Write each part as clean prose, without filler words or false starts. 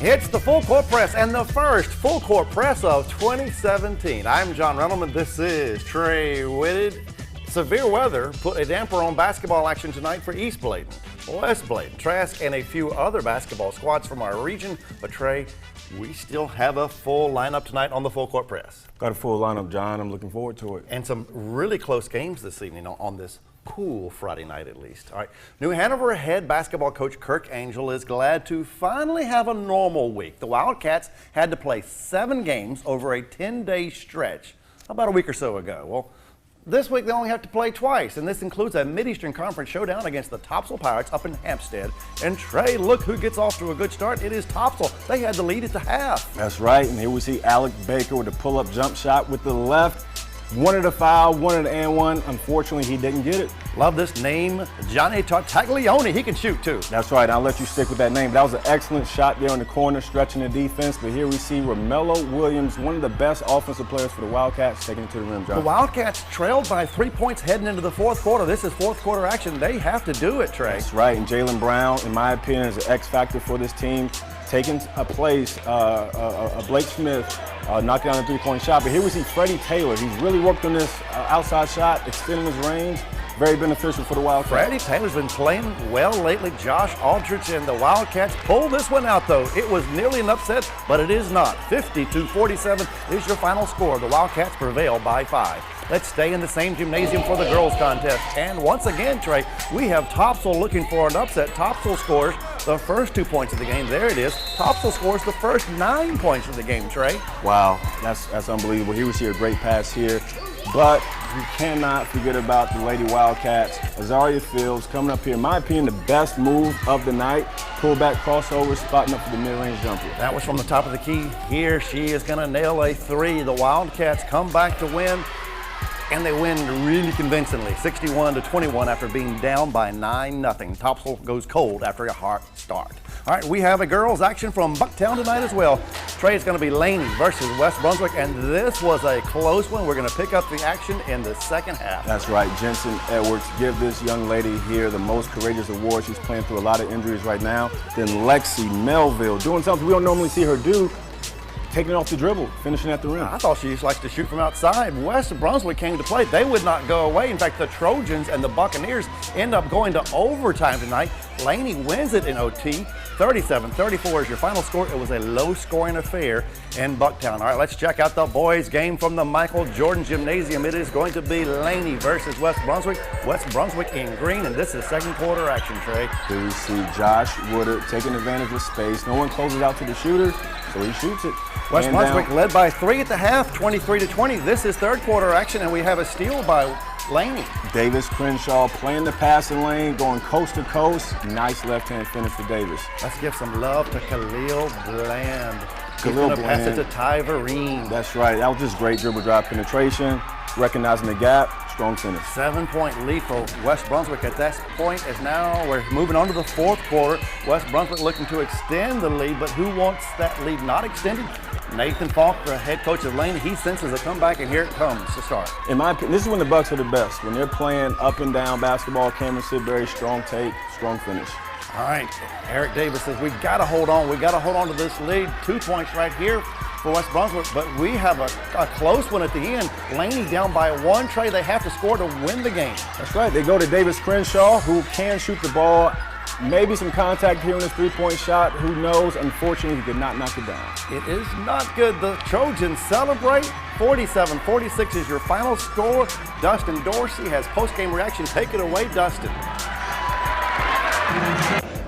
It's the full court press and the first full court press of 2017. I'm John Reynolds. This is Trey Whitted. Severe weather put a damper on basketball action tonight for East Bladen, West Bladen, Trask, and a few other basketball squads from our region. But Trey, we still have a full lineup tonight on the full court press. Got a full lineup, John. I'm looking forward to it. And some really close games this evening on this cool Friday night at least. All right, New Hanover head basketball coach Kirk Angel is glad to finally have a normal week. The Wildcats had to play 7 games over a 10-day stretch about a week or so ago. Well, this week they only have to play twice, and this includes a Mid-Eastern Conference showdown against the Topsail Pirates up in Hampstead. And Trey, look who gets off to a good start. It is Topsail. They had the lead at the half. That's right, and here we see Alec Baker with a pull-up jump shot with the left. Wanted a foul, wanted an and one. Unfortunately, he didn't get it. Love this name, Johnny Tartaglione. He can shoot too. That's right. I'll let you stick with that name. That was an excellent shot there in the corner, stretching the defense. But here we see Romello Williams, one of the best offensive players for the Wildcats, taking it to the rim, John. The Wildcats trailed by 3 points heading into the fourth quarter. This is fourth quarter action. They have to do it, Trey. That's right. And Jaylen Brown, in my opinion, is an X factor for this team, taking a place, Blake Smith, knocking down a three-point shot. But here we see Freddie Taylor. He's really worked on this outside shot, extending his range. Very beneficial for the Wildcats. Freddie Taylor's been playing well lately. Josh Aldrich and the Wildcats pulled this one out, though. It was nearly an upset, but it is not. 50-47 is your final score. The Wildcats prevail by 5. Let's stay in the same gymnasium for the girls contest. And once again, Trey, we have Topsail looking for an upset. Topsail scores the first 2 points of the game. There it is. Topsail scores the first 9 points of the game, Trey. Wow, that's unbelievable. Here we see a great pass here. But you cannot forget about the Lady Wildcats. Azaria Fields coming up here. In my opinion, the best move of the night. Pullback crossover, spotting up for the mid-range jumper. That was from the top of the key. Here she is going to nail a 3. The Wildcats come back to win. And they win really convincingly, 61-21 after being down by 9-0. Topsail goes cold after a hot start. All right, we have a girls' action from Bucktown tonight as well. Trey, it's going to be Laney versus West Brunswick, and this was a close one. We're going to pick up the action in the second half. That's right. Jensen Edwards, give this young lady here the most courageous award. She's playing through a lot of injuries right now. Then Lexi Melville doing something we don't normally see her do. Taking it off the dribble, finishing at the rim. I thought she just liked to shoot from outside. West Brunswick came to play. They would not go away. In fact, the Trojans and the Buccaneers end up going to overtime tonight. Laney wins it in OT. 37-34 is your final score. It was a low-scoring affair in Bucktown. All right, let's check out the boys' game from the Michael Jordan Gymnasium. It is going to be Laney versus West Brunswick. West Brunswick in green, and this is second quarter action, Trey. Here we see Josh Woodard taking advantage of space. No one closes out to the shooter, so he shoots it. West Brunswick led by 3 at the half, 23-20. This is third quarter action, and we have a steal by Laney. Davis Crenshaw playing the passing lane, going coast to coast. Nice left-hand finish for Davis. Let's give some love to Khalil Bland. Khalil Bland. Pass it to Ty Vereen. That's right. That was just great dribble drive penetration, recognizing the gap. Strong finish. 7-point lead for West Brunswick at that point. As now we're moving on to the fourth quarter. West Brunswick looking to extend the lead, but who wants that lead not extended? Nathan Falk, the head coach of Laney, he senses a comeback, and here it comes to start. In my opinion, this is when the Bucks are the best. When they're playing up and down basketball, Cameron Sidbury, strong take, strong finish. All right, Eric Davis says we got to hold on. We got to hold on to this lead. 2 points right here for West Brunswick, but we have a close one at the end. Laney down by 1. Trey, they have to score to win the game. That's right. They go to Davis Crenshaw, who can shoot the ball. Maybe some contact here on his three-point shot. Who knows? Unfortunately, he did not knock it down. It is not good. The Trojans celebrate. 47-46 is your final score. Dustin Dorsey has post-game reaction. Take it away, Dustin.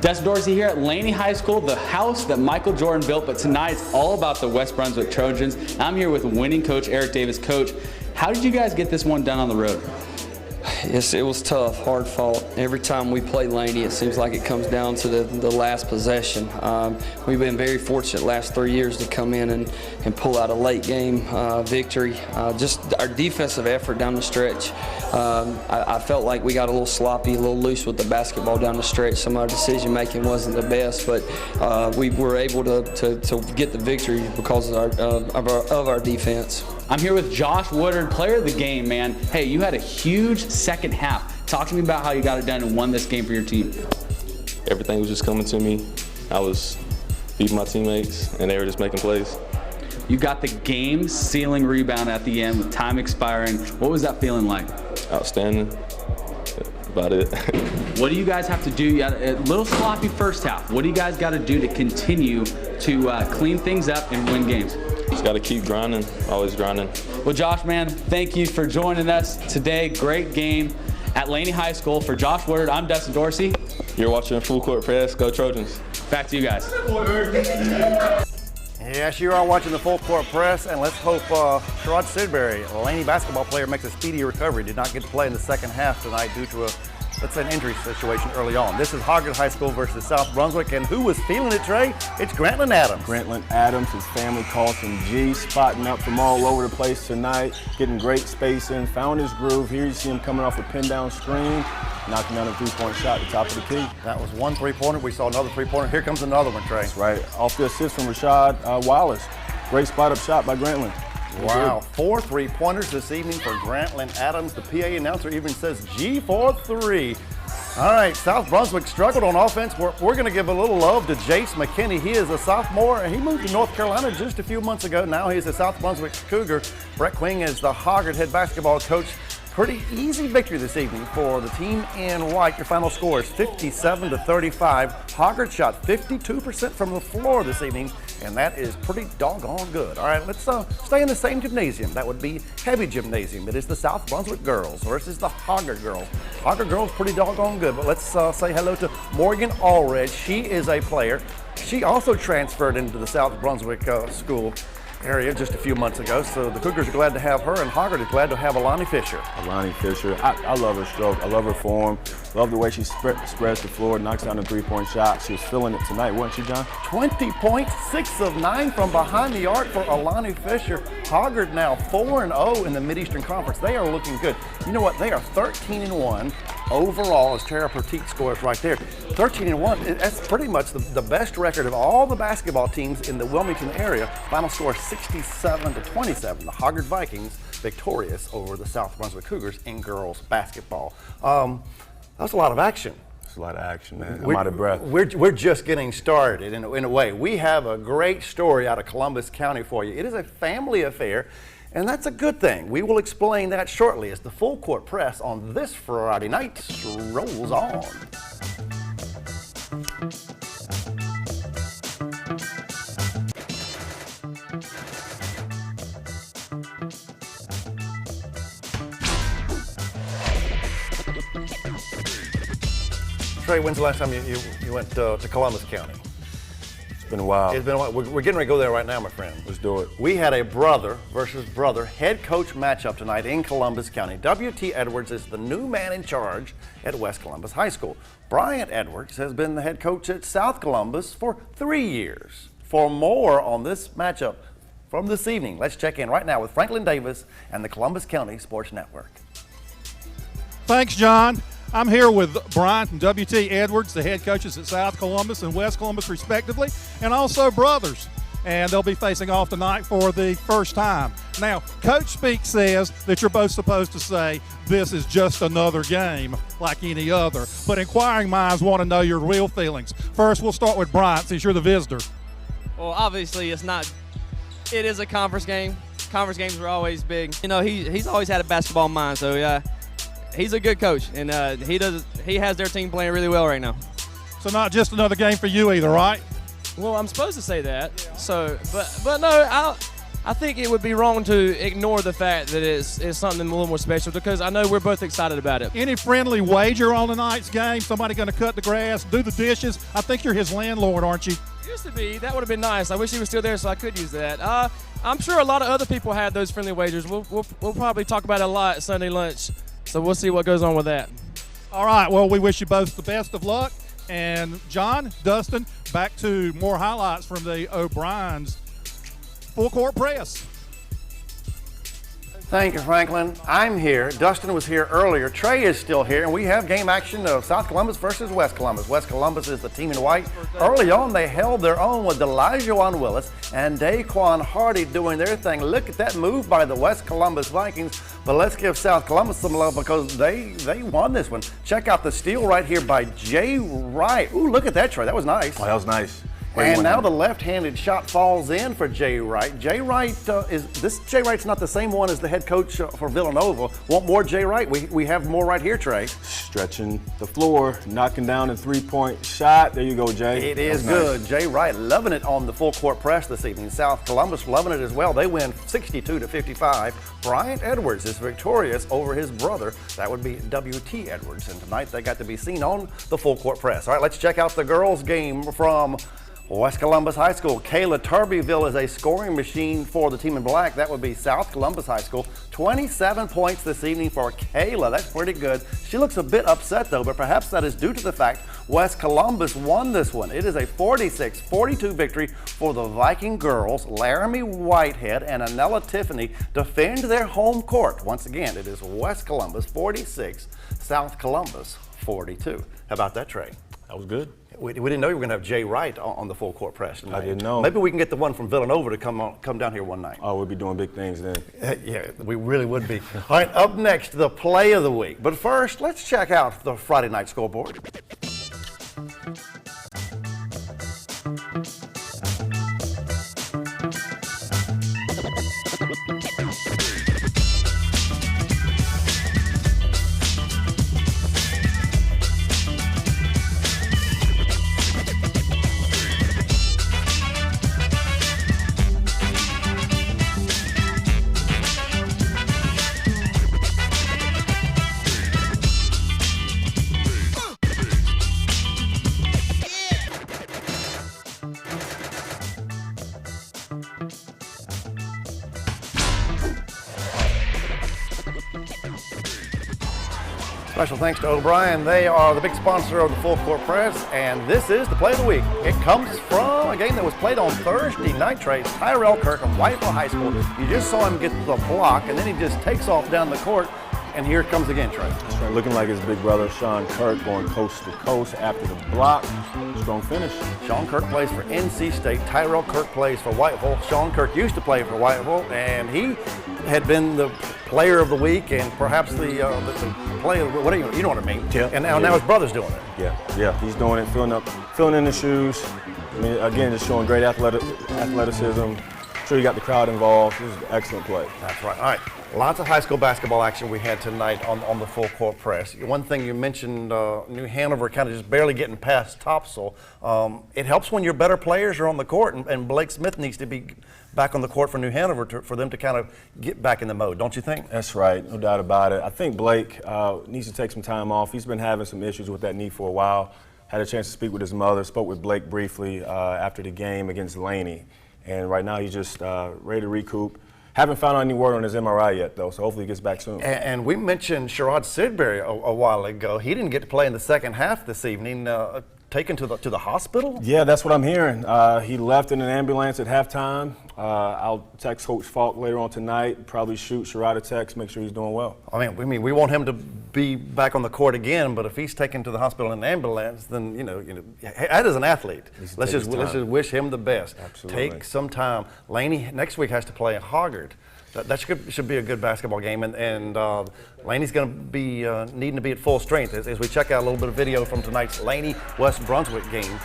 Dustin Dorsey here at Laney High School, the house that Michael Jordan built, but tonight it's all about the West Brunswick Trojans. I'm here with winning coach Eric Davis. Coach, how did you guys get this one done on the road? Yes, it was tough, hard fought. Every time we play Laney, it seems like it comes down to the last possession. We've been very fortunate last 3 years to come in and pull out a late game victory. Just our defensive effort down the stretch. I felt like we got a little sloppy, a little loose with the basketball down the stretch. Some of our decision making wasn't the best, but we were able to get the victory because of our defense. I'm here with Josh Woodard, player of the game, man. Hey, you had a huge second half. Talk to me about how you got it done and won this game for your team. Everything was just coming to me. I was beat my teammates, and they were just making plays. You got the game-sealing rebound at the end with time expiring. What was that feeling like? Outstanding. About it. What do you guys have to do? You had a little sloppy first half. What do you guys got to do to continue to clean things up and win games? Just got to keep grinding, always grinding. Well, Josh, man, thank you for joining us today. Great game at Laney High School. For Josh Woodard, I'm Dustin Dorsey. You're watching Full Court Press. Go Trojans. Back to you guys. Yes, you are watching the Full Court Press, and let's hope Sherrod Sidbury, a Laney basketball player, makes a speedy recovery. Did not get to play in the second half tonight due to an injury situation early on. This is Hoggard High School versus South Brunswick, and who was feeling it, Trey? It's Grantland Adams. Grantland Adams, his family calls him G, spotting up from all over the place tonight, getting great space in, found his groove. Here you see him coming off a pin-down screen, knocking down a three-point shot at the top of the key. That was one three-pointer. We saw another three-pointer. Here comes another one, Trey. That's right. Off the assist from Rashad Wallace. Great spot-up shot by Grantland. Wow, 4 three-pointers this evening for Grantland Adams. The PA announcer even says G for 3. All right, South Brunswick struggled on offense. We're going to give a little love to Jace McKinney. He is a sophomore, and he moved to North Carolina just a few months ago. Now he's a South Brunswick Cougar. Brett Quing is the Hoggard head basketball coach. Pretty easy victory this evening for the team in white. Your final score is 57-35. Hoggard shot 52% from the floor this evening, and that is pretty doggone good. All right, let's stay in the same gymnasium. That would be heavy gymnasium. It is the South Brunswick girls versus the Hoggard girls. Hoggard girls pretty doggone good, but let's say hello to Morgan Allred. She is a player. She also transferred into the South Brunswick school area just a few months ago, so the Cougars are glad to have her, and Hoggard is glad to have Alani Fisher. Alani Fisher, I love her stroke, I love her form, love the way she spreads the floor, knocks down a three-point shot. She was feeling it tonight, wasn't she, John? 20 points, 6 of 9 from behind the arc for Alani Fisher. Hoggard now 4-0 in the Mid-Eastern Conference. They are looking good. You know what? They are 13-1 overall, as Tara Petit scores right there. 13-1, that's pretty much the best record of all the basketball teams in the Wilmington area. Final score 67-27. The Hoggard Vikings victorious over the South Brunswick Cougars in girls basketball. That's a lot of action. It's a lot of action, man. I'm out of breath. We're just getting started in a way. We have a great story out of Columbus County for you. It is a family affair, and that's a good thing. We will explain that shortly as the Full Court Press on this Friday night rolls on. Trey, when's the last time you went to Columbus County? It's been a while. It's been a while. We're getting ready to go there right now, my friend. Let's do it. We had a brother versus brother head coach matchup tonight in Columbus County. W.T. Edwards is the new man in charge at West Columbus High School. Bryant Edwards has been the head coach at South Columbus for 3 years. For more on this matchup from this evening, let's check in right now with Franklin Davis and the Columbus County Sports Network. Thanks, John. I'm here with Bryant and W.T. Edwards, the head coaches at South Columbus and West Columbus, respectively, and also brothers. And they'll be facing off tonight for the first time. Now, Coach Speak says that you're both supposed to say this is just another game like any other. But inquiring minds want to know your real feelings. First, we'll start with Bryant since you're the visitor. Well, obviously, it is a conference game. Conference games are always big. You know, he's always had a basketball mind, so he's a good coach, and he has their team playing really well right now. So not just another game for you either, right? Well, I'm supposed to say that. Yeah. So, but no, I think it would be wrong to ignore the fact that it's something a little more special because I know we're both excited about it. Any friendly wager on tonight's game? Somebody going to cut the grass, do the dishes? I think you're his landlord, aren't you? Used to be. That would have been nice. I wish he was still there so I could use that. I'm sure a lot of other people had those friendly wagers. We'll probably talk about it a lot at Sunday lunch. So we'll see what goes on with that. All right, well, we wish you both the best of luck. And John, Dustin, back to more highlights from the O'Brien's Full Court Press. Thank you, Franklin. I'm here. Dustin was here earlier. Trey is still here, and we have game action of South Columbus versus West Columbus. West Columbus is the team in white. Early on, they held their own with Elijah Willis and Daquan Hardy doing their thing. Look at that move by the West Columbus Vikings. But let's give South Columbus some love because they won this one. Check out the steal right here by Jay Wright. Ooh, look at that, Trey. That was nice. Oh, that was nice. And now the left-handed shot falls in for Jay Wright. Jay Wright Jay Wright's not the same one as the head coach for Villanova. Want more Jay Wright? We have more right here, Trey. Stretching the floor, knocking down a three-point shot. There you go, Jay. It is good. Nice. Jay Wright loving it on the full court press this evening. South Columbus loving it as well. They win 62-55. Bryant Edwards is victorious over his brother. That would be W.T. Edwards. And tonight they got to be seen on the full court press. All right, let's check out the girls' game from West Columbus High School. Kayla Turbyville is a scoring machine for the team in black. That would be South Columbus High School. 27 points this evening for Kayla. That's pretty good. She looks a bit upset though, but perhaps that is due to the fact West Columbus won this one. It is a 46-42 victory for the Viking girls. Laramie Whitehead and Anella Tiffany defend their home court. Once again, it is West Columbus 46, South Columbus 42. How about that, Trey? That was good. We didn't know you were going to have Jay Wright on the full court press tonight. I didn't know. Maybe we can get the one from Villanova to come down here one night. Oh, we'll be doing big things then. Yeah, we really would be. All right, up next, the play of the week. But first, let's check out the Friday night scoreboard. Special thanks to O'Brien. They are the big sponsor of the Full Court Press, and this is the play of the week. It comes from a game that was played on Thursday night, Trey. Tyrell Kirk of Whiteville High School. You just saw him get the block, and then he just takes off down the court, and here it comes again, Trey. That's right. Looking like his big brother, Sean Kirk, going coast to coast after the block. Strong finish. Sean Kirk plays for NC State. Tyrell Kirk plays for Whiteville. Sean Kirk used to play for Whiteville, and he had been the player of the week and perhaps the play of what do you know what I mean? Yeah. And now his brother's doing it. Yeah, he's doing it, filling in the shoes. I mean, again, just showing great athleticism. Sure, you got the crowd involved. This is an excellent play. That's right. All right. Lots of high school basketball action we had tonight on the full court press. One thing you mentioned, New-Hanover-County just barely getting past Topsail. It helps when your better players are on the court, and Blake Smith needs to be back on the court for New Hanover for them to kind of get back in the mode, don't you think? That's right, no doubt about it. I think Blake needs to take some time off. He's been having some issues with that knee for a while. Had a chance to speak with his mother, spoke with Blake briefly after the game against Laney. And right now he's just ready to recoup. Haven't found out any word on his MRI yet, though, so hopefully he gets back soon. And we mentioned Sherrod Sidbury a while ago. He didn't get to play in the second half this evening. Taken to the hospital? Yeah, that's what I'm hearing. He left in an ambulance at halftime. I'll text Coach Falk later on tonight. Probably shoot Sherrod a text, make sure he's doing well. I mean, we want him to be back on the court again, but if he's taken to the hospital in an ambulance, then you know, that is an athlete. Let's just wish him the best. Absolutely. Take some time. Laney next week has to play Hoggard. That should be a good basketball game, and Laney's going to be needing to be at full strength as we check out a little bit of video from tonight's Laney-West Brunswick game.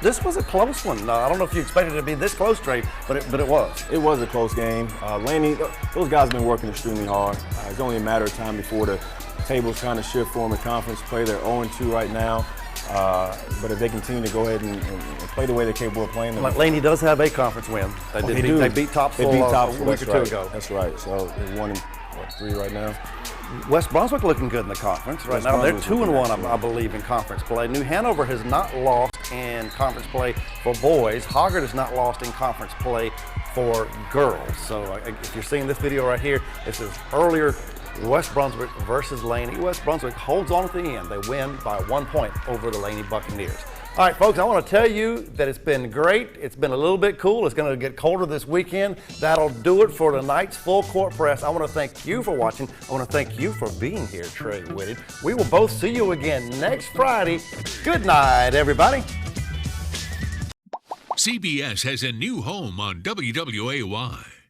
This was a close one. I don't know if you expected it to be this close, Trey, but it was. It was a close game. Laney, those guys have been working extremely hard. It's only a matter of time before the tables kind of shift for them in conference play. They're 0-2 right now. But if they continue to go ahead and play the way they're capable of playing, Laney does have a conference win. They beat Topsail a week or two ago. That's right. So they're 1-3 right now. West Brunswick looking good in the conference right now. They're 2-1, I believe, in conference play. New Hanover has not lost in conference play for boys. Hoggard has not lost in conference play for girls. So if you're seeing this video right here, this is earlier West Brunswick versus Laney. West Brunswick holds on at the end. They win by 1 point over the Laney Buccaneers. All right, folks, I want to tell you that it's been great. It's been a little bit cool. It's going to get colder this weekend. That'll do it for tonight's Full Court Press. I want to thank you for watching. I want to thank you for being here, Trey Whitted. We will both see you again next Friday. Good night, everybody. CBS has a new home on WWAY.